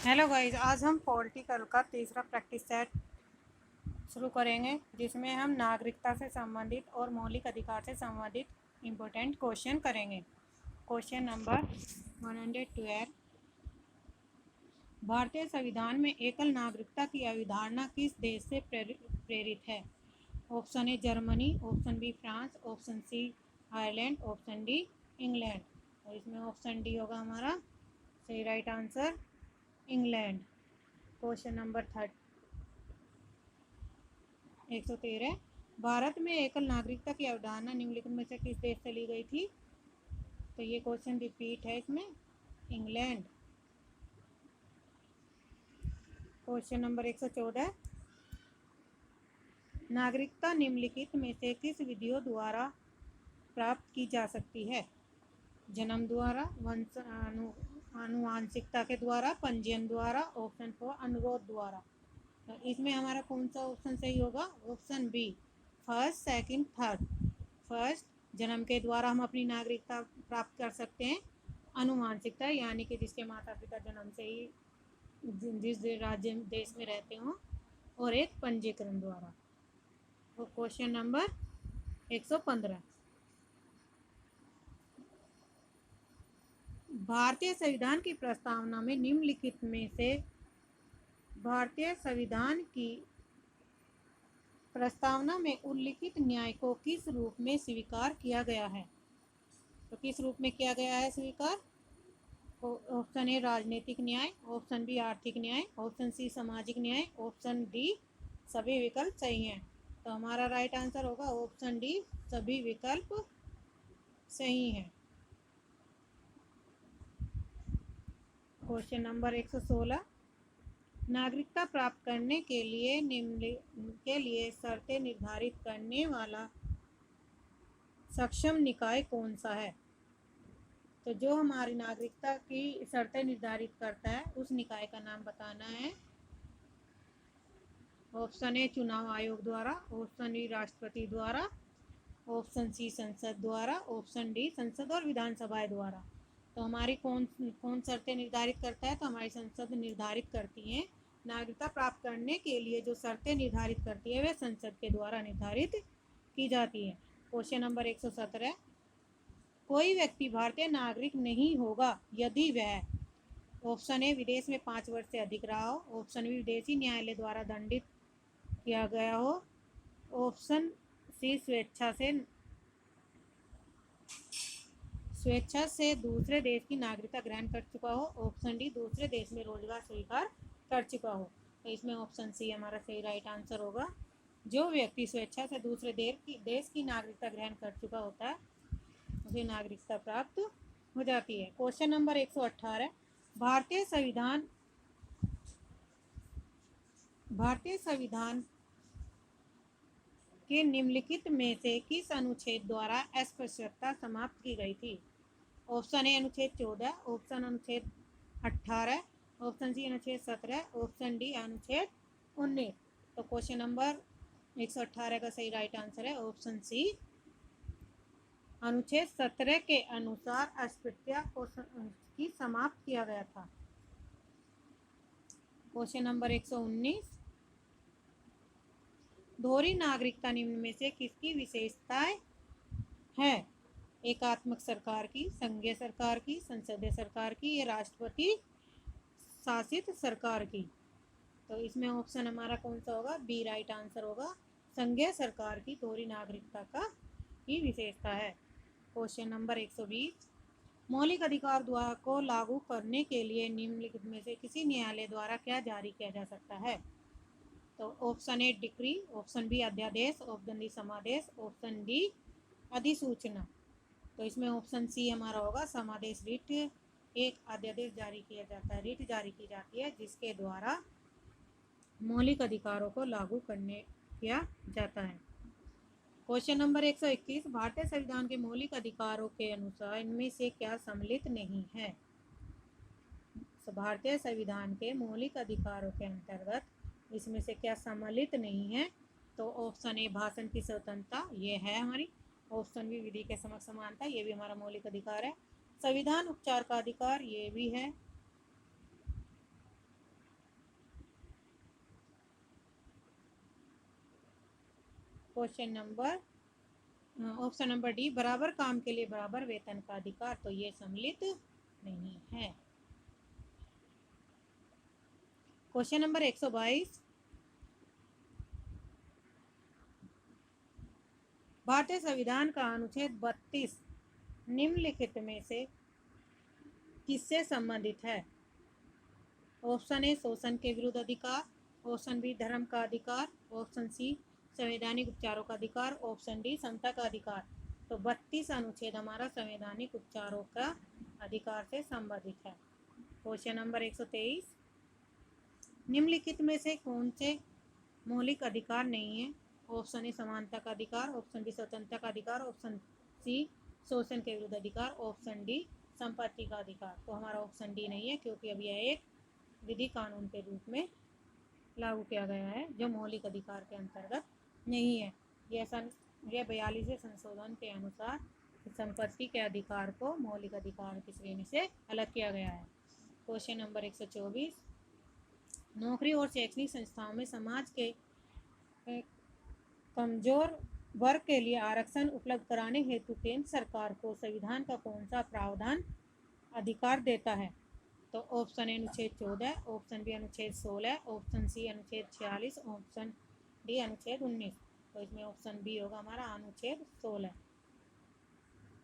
Hello guys, आज हम political का तीसरा प्रैक्टिस सेट शुरू करेंगे, जिसमें हम नागरिकता से संबंधित और मौलिक अधिकार से संबंधित इम्पोर्टेंट क्वेश्चन करेंगे। Question number 112। भारतीय संविधान में एकल नागरिकता की अवधारणा किस देश से प्रेरित है? Option A Germany, option B France, option C Ireland, option D England. और इसमें ऑप्शन डी होगा हमारा सही right answer, England. Question number 113। Bharat में एकल नागरिकता की अवधारणा निम्नलिखित में से किस देश से ली गई थी? तो ये क्वेश्चन रिपीट है इसमें, इंग्लैंड। Question number 114। नागरिकता निम्नलिखित में से किस विधियों द्वारा प्राप्त की जा सकती है? जन्म द्वारा, वंश आनुवांशिकता के द्वारा, पंजीयन द्वारा, ऑप्शन 4 अनुरोध द्वारा। तो इसमें हमारा कौन सा ऑप्शन सही होगा? Option B, first, second, third. First, जन्म के द्वारा हम अपनी नागरिकता प्राप्त कर सकते हैं। अनुवांशिकता यानी कि जिसके माता पिता जन्म से ही जिस राज्य देश में रहते हों, और एक पंजीकरण द्वारा। तो क्वेश्चन नंबर 115। भारतीय संविधान की प्रस्तावना में निम्नलिखित में से भारतीय संविधान की प्रस्तावना में उल्लिखित न्याय को किस रूप में स्वीकार किया गया है? तो किस रूप में किया गया है स्वीकार? ऑप्शन ए राजनीतिक न्याय, ऑप्शन बी आर्थिक न्याय, ऑप्शन सी सामाजिक न्याय, ऑप्शन डी सभी विकल्प सही हैं। तो हमारा राइट आंसर होगा ऑप्शन डी, सभी विकल्प सही हैं। Question number 116। नागरिकता प्राप्त करने के लिए शर्तें निर्धारित करने वाला सक्षम निकाय कौन सा है? तो जो हमारी नागरिकता की शर्तें निर्धारित करता है, उस निकाय का नाम बताना है। ऑप्शन ए चुनाव आयोग द्वारा, ऑप्शन बी राष्ट्रपति द्वारा, ऑप्शन सी संसद द्वारा, ऑप्शन डी संसद और विधानसभाएं द्वारा। तो हमारी कौन कौन शर्तें निर्धारित करता है? तो हमारी संसद निर्धारित करती हैं। नागरिकता प्राप्त करने के लिए जो शर्तें निर्धारित करती है, वे संसद के द्वारा निर्धारित की जाती है। Question number 117। कोई व्यक्ति भारतीय नागरिक नहीं होगा यदि वह, ऑप्शन ए विदेश में 5 वर्ष से अधिक रहा हो, ऑप्शन बी विदेशी न्यायालय द्वारा दंडित किया गया हो, ऑप्शन सी स्वेच्छा से दूसरे देश की नागरिकता ग्रहण कर चुका हो, ऑप्शन डी दूसरे देश में रोजगार स्वीकार कर चुका हो। तो इसमें ऑप्शन सी हमारा सही राइट आंसर होगा। जो व्यक्ति स्वेच्छा से दूसरे देश की नागरिकता ग्रहण कर चुका होता है, उसे नागरिकता प्राप्त हो जाती है। Question number 118। भारतीय संविधान के निम्नलिखित में से किस अनुच्छेद द्वारा अस्पृश्यता समाप्त की गई थी? ऑप्शन ए अनुच्छेद 14, ऑप्शन अनुच्छेद 18, ऑप्शन सी अनुच्छेद 17, ऑप्शन डी अनुच्छेद 19। तो क्वेश्चन नंबर 118 का सही राइट आंसर है ऑप्शन सी, अनुच्छेद 17 के अनुसार अस्पृश्यता को समाप्त किया गया था। Question number 119। दोहरी नागरिकता निम्न में से किसकी विशेषताएं है? एकात्मक सरकार की, संघीय सरकार की, संसदीय सरकार की, या राष्ट्रपति शासित सरकार की। तो इसमें ऑप्शन हमारा कौन सा होगा? बी राइट आंसर होगा। संघीय सरकार की दोहरी नागरिकता की विशेषता है। Question number 120। मौलिक अधिकार को लागू करने के लिए निम्नलिखित में से किसी न्यायालय द्वारा क्या जारी किया जा सकता है? तो option A decree, option B अध्यादेश, ऑप्शन डी समादेश, ऑप्शन डी अधिसूचना। तो इसमें ऑप्शन सी हमारा होगा समादेश। रिट एक अध्यादेश जारी किया जाता है, रिट जारी की जाती है, जिसके द्वारा मौलिक अधिकारों को लागू किया जाता है। Question number 121। भारतीय संविधान के मौलिक अधिकारों के अनुसार इनमें से क्या सम्मिलित नहीं है? भारतीय संविधान के मौलिक अधिकारों के अंतर्गत इसमें से क्या सम्मिलित नहीं है? तो ऑप्शन ए भाषण की स्वतंत्रता, ये है हमारी। ऑप्शन बी विधि के समक्ष समानता, ये भी हमारा मौलिक अधिकार है। संविधान उपचार का अधिकार, ये भी है। ऑप्शन नंबर डी, बराबर काम के लिए बराबर वेतन का अधिकार, तो ये सम्मिलित नहीं है। क्वेश्चन नंबर 122, भारतीय संविधान का अनुच्छेद 32 निम्नलिखित में से किससे संबंधित है? ऑप्शन ए शोषण के विरुद्ध अधिकार, ऑप्शन बी धर्म का अधिकार, ऑप्शन सी संवैधानिक उपचारों का अधिकार, ऑप्शन डी समता का अधिकार। तो 32 अनुच्छेद हमारा संवैधानिक उपचारों का अधिकार से संबंधित है। क्वेश्चन नंबर 123, निम्नलिखित में से कौन से मौलिक अधिकार नहीं है? ऑप्शन ए समानता का अधिकार, ऑप्शन बी स्वतंत्रता का अधिकार, ऑप्शन सी शोषण के विरुद्ध अधिकार, ऑप्शन डी संपत्ति का अधिकार। तो हमारा ऑप्शन डी नहीं है, क्योंकि अब यह एक विधि कानून के रूप में लागू किया गया है, जो मौलिक अधिकार के अंतर्गत नहीं है। यह 42वें संशोधन के अनुसार संपत्ति के अधिकार को मौलिक अधिकार की श्रेणी से अलग किया गया है। क्वेश्चन नंबर 124, नौकरी और शैक्षणिक संस्थाओं में समाज के कमजोर वर्ग के लिए आरक्षण उपलब्ध कराने हेतु केंद्र सरकार को संविधान का कौन सा प्रावधान अधिकार देता है? तो ऑप्शन ए अनुच्छेद 14, ऑप्शन बी अनुच्छेद 16, ऑप्शन सी अनुच्छेद 46, ऑप्शन डी अनुच्छेद 19। तो इसमें ऑप्शन बी होगा हमारा अनुच्छेद 16।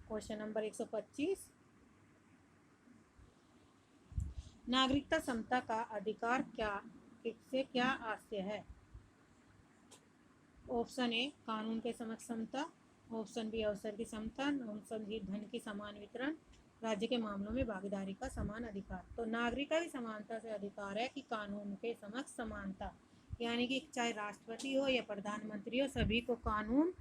क्वेश्चन नंबर 125, नागरिकता समता का अधिकार से क्या आशय है? ऑप्शन ए कानून के समक्ष समता, ऑप्शन बी अवसर की समता, ऑप्शन सी धन की समान वितरण, राज्य के मामलों में भागीदारी का समान अधिकार। तो नागरिकता की समानता से अधिकार है कि कानून के समक्ष समानता, यानी कि चाहे राष्ट्रपति हो या प्रधानमंत्री हो, सभी को कानून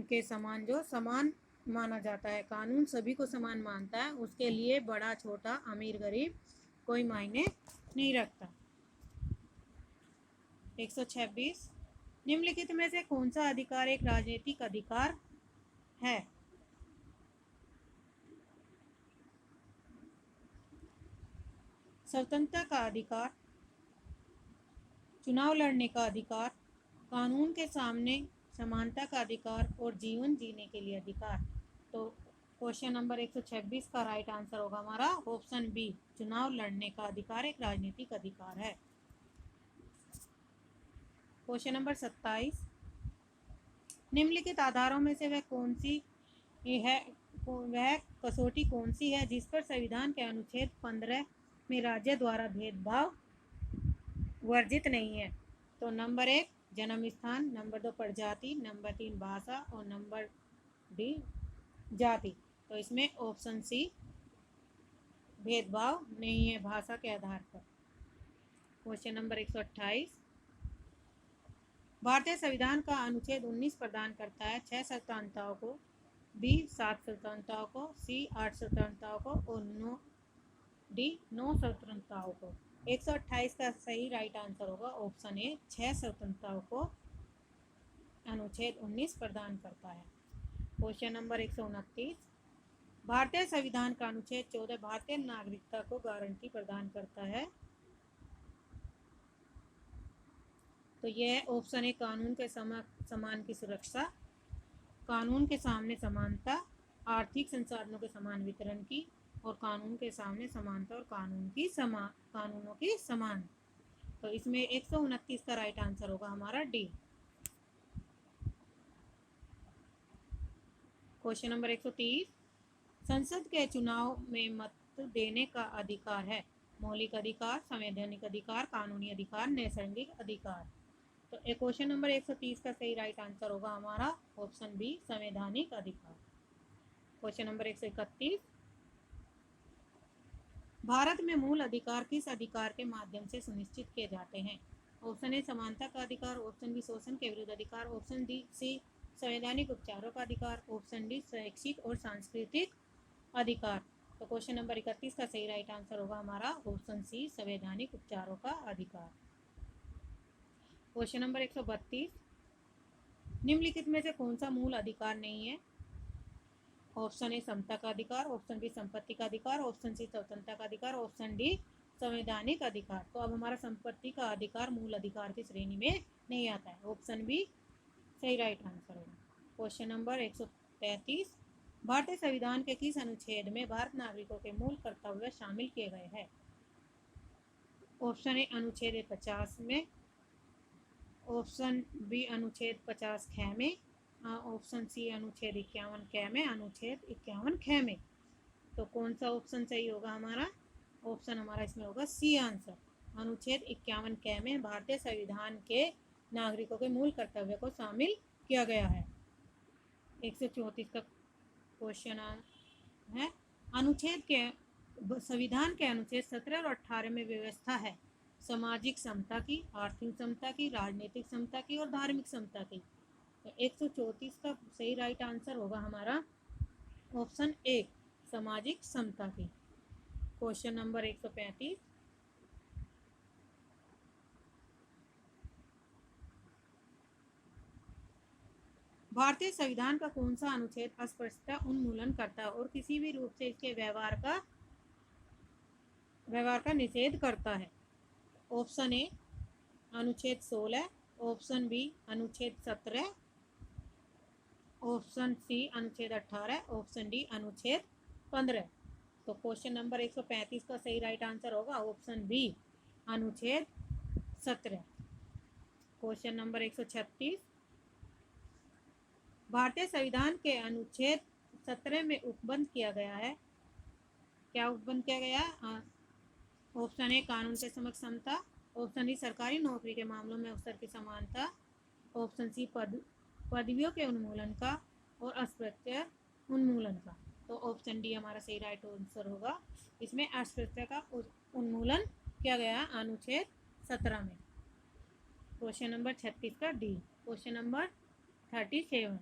के समान माना जाता है। कानून सभी को समान मानता है, उसके लिए बड़ा छोटा अमीर गरीब कोई मायने नहीं रखता। 126, निम्नलिखित में से कौन सा अधिकार एक राजनीतिक अधिकार है? स्वतंत्रता का अधिकार, चुनाव लड़ने का अधिकार, कानून के सामने समानता का अधिकार और जीवन जीने के लिए अधिकार। तो क्वेश्चन नंबर 126 का राइट आंसर होगा हमारा ऑप्शन बी, चुनाव लड़ने का अधिकार एक राजनीतिक अधिकार है। क्वेश्चन नंबर 27, निम्नलिखित आधारों में से वह कसौटी कौन सी है जिस पर संविधान के अनुच्छेद 15 में राज्य द्वारा भेदभाव वर्जित नहीं है? तो नंबर 1 जन्म स्थान, नंबर 2 प्रजाति, नंबर 3 भाषा और नंबर डी जाति। तो इसमें ऑप्शन सी भेदभाव नहीं है भाषा के आधार पर। क्वेश्चन नंबर 128, भारतीय संविधान का अनुच्छेद 19 प्रदान करता है 6 स्वतंत्रताओं को, बी 7 स्वतंत्रताओं को, सी 8 स्वतंत्रताओं को और 9 स्वतंत्रताओं को। 128 का सही राइट आंसर होगा ऑप्शन ए, 6 स्वतंत्रताओं को अनुच्छेद 19 प्रदान करता है। क्वेश्चन नंबर 129, भारतीय संविधान का अनुच्छेद 14 भारतीय नागरिकता को गारंटी प्रदान करता है। तो यह ऑप्शन ए, कानून के समान की सुरक्षा, कानून के सामने समानता, आर्थिक संसाधनों के समान वितरण की और कानून के सामने समानता और कानूनों की समान। तो इसमें 129 का राइट आंसर होगा हमारा डी। क्वेश्चन नंबर 130, संसद के चुनाव में मत देने का अधिकार है मौलिक अधिकार, संवैधानिक अधिकार, कानूनी अधिकार, नैसर्गिक अधिकार। तो क्वेश्चन नंबर 130 का सही राइट आंसर होगा हमारा ऑप्शन बी, संवैधानिक अधिकार। क्वेश्चन नंबर 131, भारत में मूल अधिकार किस अधिकार के माध्यम से सुनिश्चित किए जाते हैं? ऑप्शन ए समानता का अधिकार, ऑप्शन बी शोषण के विरुद्ध अधिकार, ऑप्शन डी सी संवैधानिक उपचारों का अधिकार, ऑप्शन डी शैक्षिक और सांस्कृतिक अधिकार। तो क्वेश्चन नंबर 31 का सही राइट आंसर होगा हमारा ऑप्शन सी, संवैधानिक उपचारों का अधिकार। क्वेश्चन नंबर 132, निम्नलिखित में से कौन सा मूल अधिकार नहीं है? ऑप्शन ए समता का अधिकार, ऑप्शन बी संपत्ति का अधिकार, ऑप्शन सी स्वतंत्रता का अधिकार, ऑप्शन डी संवैधानिक अधिकार। तो अब हमारा संपत्ति का अधिकार मूल अधिकार की श्रेणी में नहीं आता है। ऑप्शन बी सही राइट आंसर होगा। क्वेश्चन नंबर 133, भारतीय संविधान के किस अनुच्छेद में भारत नागरिकों के मूल कर्तव्य शामिल किए गए हैं? ऑप्शन ए अनुच्छेद 50 में, ऑप्शन बी अनुच्छेद 50 ख में, ऑप्शन सी अनुच्छेद 51 क में, अनुच्छेद 51 ख में। तो कौन सा ऑप्शन सही होगा हमारा? ऑप्शन हमारा इसमें होगा सी आंसर। अनुच्छेद 51 क में भारतीय संविधान के नागरिकों के मूल कर्तव्य को शामिल किया गया है। 134 का क्वेश्चन है, अनुच्छेद के संविधान के अनुच्छेद 17 और 18 में व्यवस्था है सामाजिक समता की, आर्थिक समता की, राजनीतिक समता की और धार्मिक समता की। तो 134 का सही राइट आंसर होगा हमारा ऑप्शन ए, सामाजिक समता की। क्वेश्चन नंबर 135, भारतीय संविधान का कौन सा अनुच्छेद अस्पृश्यता उन्मूलन करता है और किसी भी रूप से इसके व्यवहार का निषेध करता है? ऑप्शन ए अनुच्छेद 16, ऑप्शन बी अनुच्छेद 17, ऑप्शन सी अनुच्छेद 18, ऑप्शन डी अनुच्छेद 15। तो क्वेश्चन नंबर 135 का सही राइट आंसर होगा ऑप्शन बी, अनुच्छेद 17। क्वेश्चन नंबर 136, भारतीय संविधान के अनुच्छेद 17 में उपबंध किया गया है, क्या उपबंध किया गया? ऑप्शन ए कानून के समक्ष समता, ऑप्शन डी सरकारी नौकरी के मामलों में अवसर की समानता, ऑप्शन सी पदवियों के उन्मूलन का और अस्पृश्यता उन्मूलन का। तो ऑप्शन डी हमारा सही राइट आंसर होगा। इसमें अस्पृश्यता का उन्मूलन किया गया अनुच्छेद 17 में। क्वेश्चन नंबर 36 का डी। क्वेश्चन नंबर 37,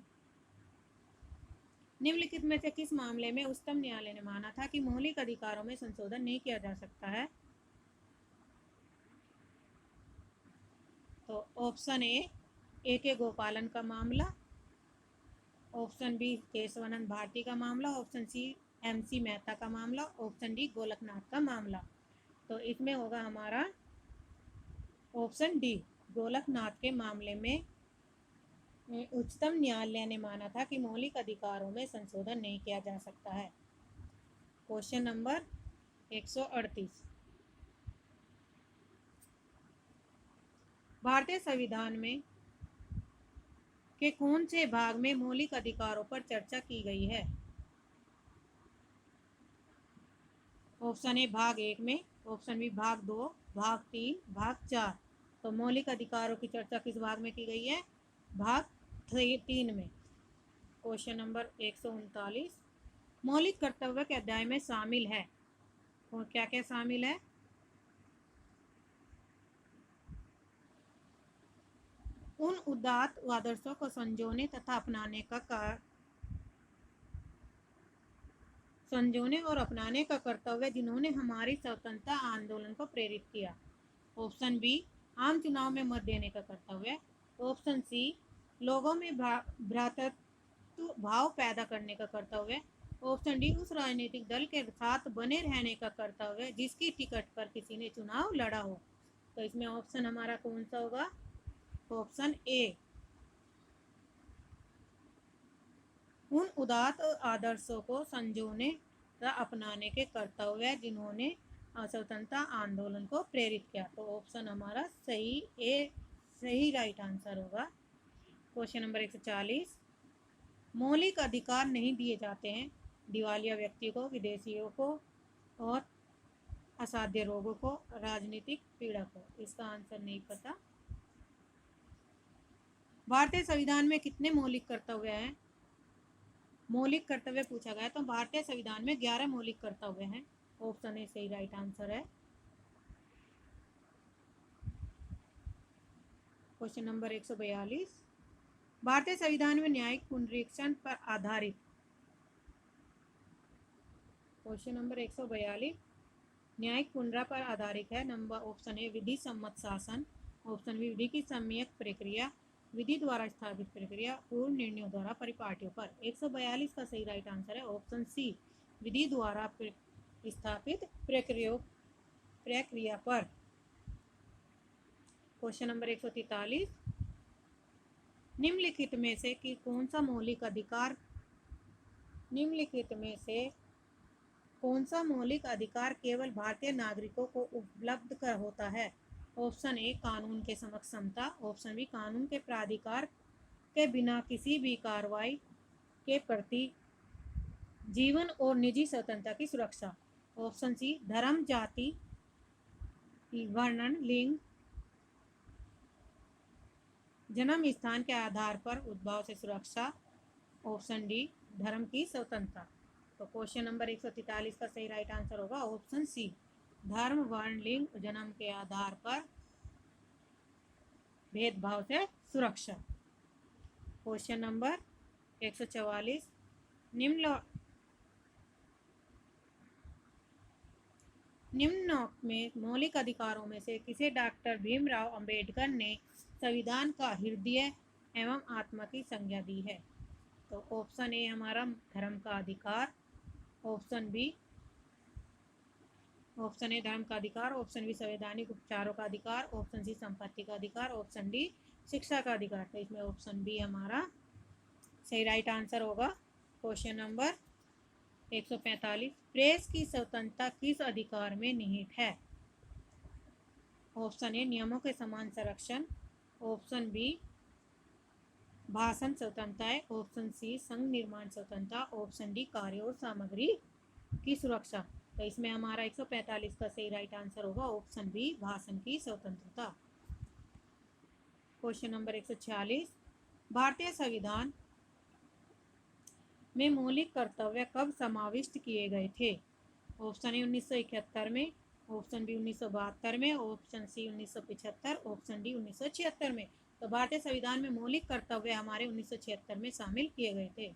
निम्नलिखित में से किस मामले में उच्चतम न्यायालय ने माना था कि मौलिक अधिकारों में संशोधन नहीं किया जा सकता है? तो ऑप्शन ए के गोपालन का मामला, ऑप्शन बी केशवानंद भारती का मामला, ऑप्शन सी MC मेहता का मामला, ऑप्शन डी गोलकनाथ का मामला। तो इसमें होगा हमारा ऑप्शन डी, गोलकनाथ के मामले में उच्चतम न्यायालय ने माना था कि मौलिक अधिकारों में संशोधन नहीं किया जा सकता है। क्वेश्चन नंबर 138, भारतीय संविधान में के कौन से भाग में मौलिक अधिकारों पर चर्चा की गई है? ऑप्शन ए भाग 1 में, ऑप्शन बी भाग 2, भाग 3, भाग 4। तो मौलिक अधिकारों की चर्चा किस भाग में की गई है? भाग 3 में। क्वेश्चन नंबर 139, मौलिक कर्तव्य के अध्याय में शामिल है, और क्या क्या शामिल है? उन उदात्त आदर्शों को संजोने तथा अपनाने और अपनाने का कर्तव्य जिन्होंने हमारी स्वतंत्रता आंदोलन को प्रेरित किया। ऑप्शन बी आम चुनाव में मत देने का कर्तव्य, ऑप्शन सी लोगों में भ्रातृत्व भाव पैदा करने का कर्तव्य, ऑप्शन डी उस राजनीतिक दल के साथ बने रहने का कर्तव्य जिसकी टिकट पर किसी ने चुनाव लड़ा हो। तो इसमें ऑप्शन हमारा कौन सा होगा? ऑप्शन ए, उन उदात्त आदर्शों को संजोने तथा अपनाने के कर्तव्य जिन्होंने स्वतंत्रता आंदोलन को प्रेरित किया। तो ऑप्शन हमारा सही राइट आंसर होगा। क्वेश्चन नंबर 140, मौलिक अधिकार नहीं दिए जाते हैं दिवालिया व्यक्ति को, विदेशियों को और असाध्य रोगों को, राजनीतिक पीड़ा को। इसका आंसर नहीं पता। भारतीय संविधान में कितने मौलिक कर्तव्य हैं? मौलिक कर्तव्य पूछा गया तो भारतीय संविधान में 11 मौलिक कर्तव्य हैं। ऑप्शन ए सही राइट आंसर है। क्वेश्चन नंबर 142, भारतीय संविधान में न्यायिक पुनरीक्षण पर आधारित। क्वेश्चन नंबर 142, न्यायिक पुनरा पर आधारित है। नंबर ऑप्शन ए विधि सम्मत शासन, ऑप्शन बी विधि की सम्यक प्रक्रिया, विधि द्वारा स्थापित प्रक्रिया, पूर्व निर्णयों द्वारा परिपाटियों पर। 142 का सही राइट आंसर है ऑप्शन सी, विधि द्वारा स्थापित प्रक्रिया पर। क्वेश्चन नंबर 143, निम्नलिखित में से कि कौन सा मौलिक अधिकार निम्नलिखित में से कौन सा मौलिक अधिकार केवल भारतीय नागरिकों को उपलब्ध कर होता है? ऑप्शन ए कानून के समक्ष समता, ऑप्शन बी कानून के प्राधिकार के बिना किसी भी कार्रवाई के प्रति जीवन और निजी स्वतंत्रता की सुरक्षा, ऑप्शन सी धर्म, जाति, वर्णन, लिंग, जन्म स्थान के आधार पर उद्भव से सुरक्षा, ऑप्शन डी धर्म की स्वतंत्रता। तो क्वेश्चन नंबर 143 का सही राइट आंसर होगा ऑप्शन सी धर्म, वर्ण, लिंग, जन्म के आधार पर भेदभाव से सुरक्षा। क्वेश्चन नंबर 144 निम्न में मौलिक अधिकारों में से किसे डॉक्टर भीमराव अंबेडकर ने संविधान का हृदय एवं आत्मा की संज्ञा दी है? तो ऑप्शन ए हमारा धर्म का अधिकार, ऑप्शन ए धर्म का अधिकार, ऑप्शन बी संवैधानिक उपचारों का अधिकार, ऑप्शन सी संपत्ति का अधिकार, ऑप्शन डी शिक्षा का अधिकार। तो इसमें ऑप्शन बी हमारा सही राइट आंसर होगा। क्वेश्चन नंबर 145 प्रेस की स्वतंत्रता किस अधिकार में निहित है? ऑप्शन ए नियमों के समान संरक्षण, ऑप्शन बी भाषण स्वतंत्रता है, ऑप्शन सी संघ निर्माण स्वतंत्रता, ऑप्शन डी कार्य और सामग्री की सुरक्षा। तो इसमें हमारा 145 का सही राइट आंसर होगा ऑप्शन बी भाषण की स्वतंत्रता। क्वेश्चन नंबर 146 भारतीय संविधान में मौलिक कर्तव्य कब समाविष्ट किए गए थे? ऑप्शन ए 1971 में, ऑप्शन बी 1972 में, ऑप्शन सी 1975, ऑप्शन डी 1976 में। तो भारतीय संविधान में मौलिक कर्तव्य हमारे 1976 में शामिल किए गए थे।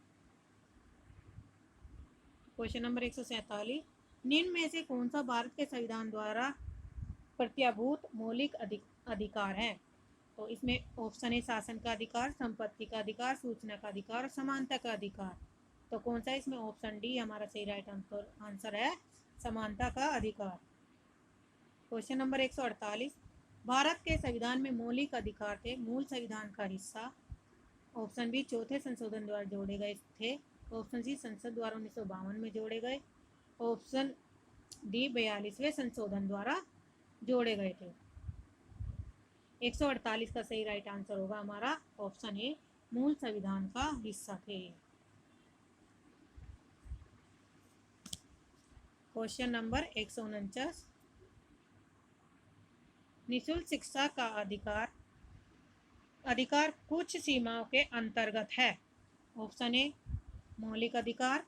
क्वेश्चन नंबर 147 निम्न में से कौन सा भारत के संविधान द्वारा प्रत्याभूत मौलिक अधिकार है? तो इसमें ऑप्शन ए शासन का अधिकार, संपत्ति का अधिकार, सूचना का अधिकार और समानता का अधिकार। तो कौन सा इसमें ऑप्शन डी हमारा सही राइट आंसर है समानता का अधिकार। क्वेश्चन नंबर 148 भारत के संविधान में मौलिक अधिकार थे मूल संविधान का हिस्सा, ऑप्शन बी चौथे संशोधन द्वारा जोड़े गए थे, ऑप्शन सी संसद द्वारा 1952 में जोड़े गए, ऑप्शन डी 42वें संशोधन द्वारा जोड़े गए थे। 148 का सही राइट आंसर होगा हमारा ऑप्शन ए मूल संविधान का हिस्सा थे। क्वेश्चन नंबर 149 निःशुल्क शिक्षा का अधिकार कुछ सीमाओं के अंतर्गत है। ऑप्शन ए मौलिक अधिकार,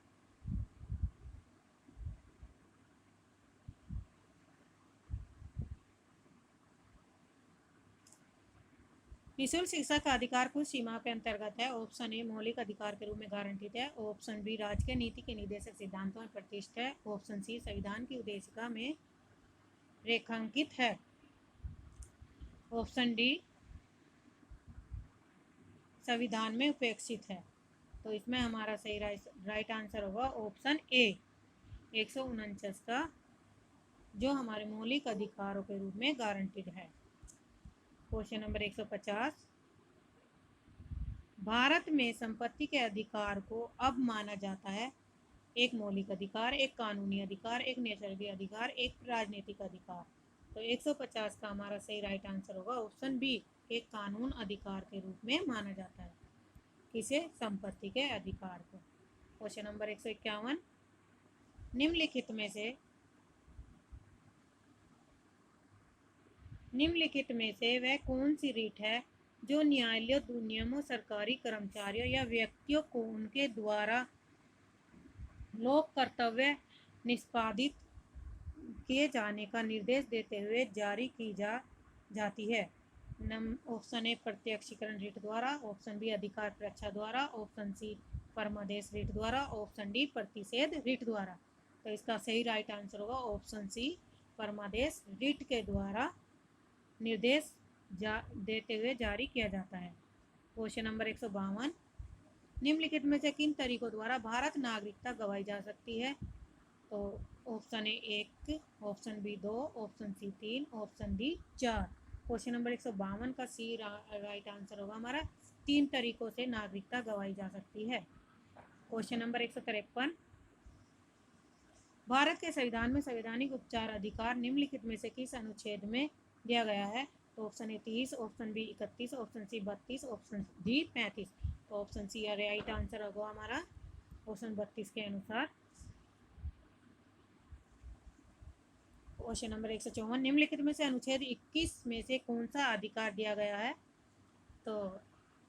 निःशुल्क शिक्षा का अधिकार कुछ सीमा के अंतर्गत है। ऑप्शन ए मौलिक अधिकार के रूप में गारंटीड है, ऑप्शन बी राजकीय नीति के निर्देशक सिद्धांतों में प्रतिष्ठित है, ऑप्शन सी संविधान की उद्देशिका में रेखांकित है, ऑप्शन डी संविधान में उपेक्षित है। तो इसमें हमारा सही राइट आंसर होगा ऑप्शन ए 149 का जो हमारे मौलिक अधिकारों के रूप में गारंटीड है। क्वेश्चन नंबर 150 भारत में संपत्ति के अधिकार को अब माना जाता है एक मौलिक अधिकार, एक कानूनी अधिकार, एक नैसर्गिक अधिकार, एक राजनीतिक अधिकार। तो 150 का हमारा सही राइट आंसर होगा ऑप्शन बी एक कानून अधिकार के रूप में माना जाता है किसे संपत्ति के अधिकार को। क्वेश्चन नंबर 151 निम्नलिखित में से वह कौन सी रीट है जो न्यायालय नियमों, सरकारी कर्मचारियों या व्यक्तियों को उनके द्वारा लोक कर्तव्य निष्पादित किए जाने का निर्देश देते हुए जारी की जाती है? ऑप्शन ए प्रत्यक्षीकरण रीट द्वारा, ऑप्शन बी अधिकार परीक्षा द्वारा, ऑप्शन सी परमादेश रीट द्वारा, ऑप्शन डी प्रतिषेध रीट द्वारा। तो इसका सही राइट आंसर होगा ऑप्शन सी परमादेश रीट के द्वारा निर्देश देते हुए जारी किया जाता है। क्वेश्चन नंबर 152 निम्नलिखित में से किन तरीकों द्वारा भारत नागरिकता गवाई जा सकती है? तो option A 1, option B 2, option C 3, option D 4। Question number 152 का सी राइट आंसर होगा हमारा 3 तरीकों से नागरिकता गंवाई जा सकती है। क्वेश्चन नंबर 153, भारत के संविधान में संवैधानिक उपचार अधिकार निम्नलिखित में से किस अनुच्छेद में दिया गया है? तो option A 30, option B 31, option C 32, option D 35। तो ऑप्शन सी राइट आंसर होगा हमारा ऑप्शन 32 के अनुसार। क्वेश्चन नंबर 154, निम्नलिखित में से अनुच्छेद 21 में से कौन सा अधिकार दिया गया है? तो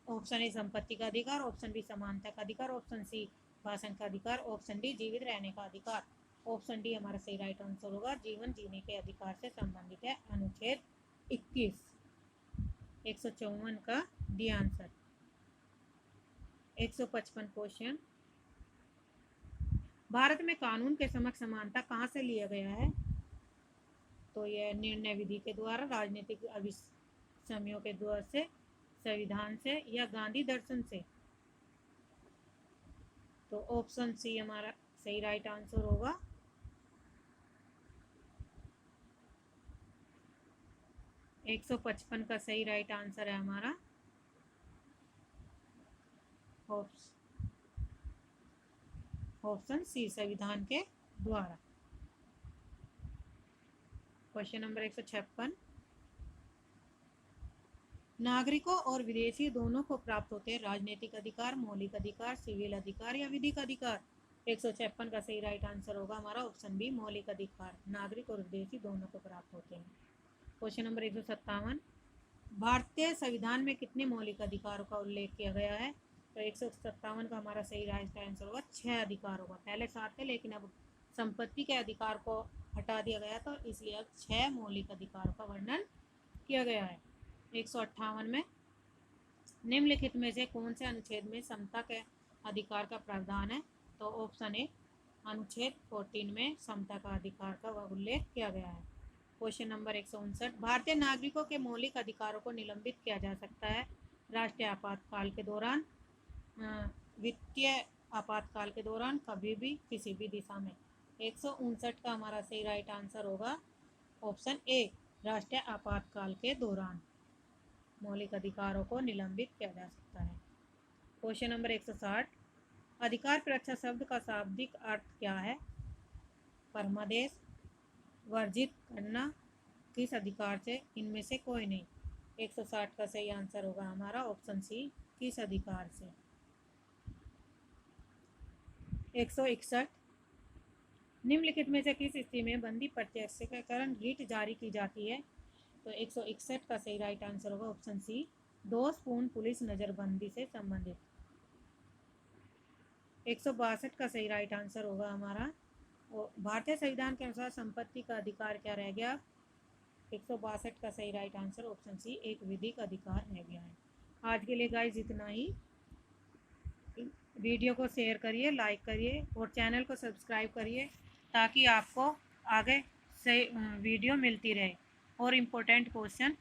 ऑप्शन ए संपत्ति का अधिकार, ऑप्शन बी समानता का अधिकार, ऑप्शन सी भाषण का अधिकार, ऑप्शन डी जीवित रहने का अधिकार। ऑप्शन डी हमारा सही राइट आंसर होगा, जीवन जीने के अधिकार से संबंधित है अनुच्छेद 21। 154 का डी आंसर। 155 क्वेश्चन, भारत में कानून के समक्ष समानता कहाँ से लिया गया है? तो यह निर्णय विधि के द्वारा, राजनीतिक अभिसमयों के द्वारा से, संविधान से या गांधी दर्शन से। तो ऑप्शन सी हमारा सही राइट आंसर होगा। एक 155 का सही राइट आंसर है हमारा ऑप्शन सी, संविधान के द्वारा। क्वेश्चन नंबर 156, नागरिकों और विदेशी दोनों को प्राप्त होते हैं राजनीतिक अधिकार, मौलिक अधिकार, सिविल अधिकार या विधिक अधिकार। 156 का सही राइट आंसर होगा हमारा ऑप्शन बी, मौलिक अधिकार। नागरिक और विदेशी दोनों को प्राप्त होते हैं। क्वेश्चन नंबर 157, भारतीय संविधान में कितने मौलिक अधिकारों का उल्लेख किया गया है? तो 157 का हमारा सही राइट आंसर होगा 6 अधिकार होगा। पहले 7 थे लेकिन अब संपत्ति के अधिकार को हटा दिया गया तो इसलिए अब 6 मौलिक अधिकारों का वर्णन किया गया है। 158 में निम्नलिखित में से कौन से अनुच्छेद में समता के अधिकार का प्रावधान है? तो ऑप्शन ए, अनुच्छेद 14 में समता का अधिकार का उल्लेख किया गया है। क्वेश्चन नंबर 159, भारतीय नागरिकों के मौलिक अधिकारों को निलंबित किया जा सकता है राष्ट्रीय आपातकाल के दौरान, वित्तीय आपातकाल के दौरान, कभी भी, किसी भी दिशा में। 159 का हमारा सही राइट आंसर होगा ऑप्शन ए, राष्ट्रीय आपातकाल के दौरान मौलिक अधिकारों को निलंबित किया जा सकता है। क्वेश्चन नंबर 160, अधिकार सुरक्षा शब्द का शाब्दिक अर्थ क्या है? परमादेश, वर्जित करना, किस अधिकार से, इनमें से कोई नहीं। 160 का सही आंसर होगा हमारा ऑप्शन सी, किस अधिकार से। 161, निम्नलिखित में से किस स्थिति में बंदी प्रत्यक्षीकरण रिट जारी की जाती है? तो 161 का सही राइट आंसर होगा ऑप्शन सी, दोषपूर्ण पुलिस नजरबंदी से संबंधित। 162 का सही राइट आंसर होगा हमारा भारतीय संविधान के अनुसार संपत्ति का अधिकार क्या रह गया? 162 का सही राइट आंसर ऑप्शन सी, एक विधिक अधिकार रह गया है। आज के लिए गाइस इतना ही। वीडियो को शेयर करिए, लाइक करिए और चैनल को सब्सक्राइब करिए ताकि आपको आगे से वीडियो मिलती रहे और इम्पोर्टेंट क्वेश्चन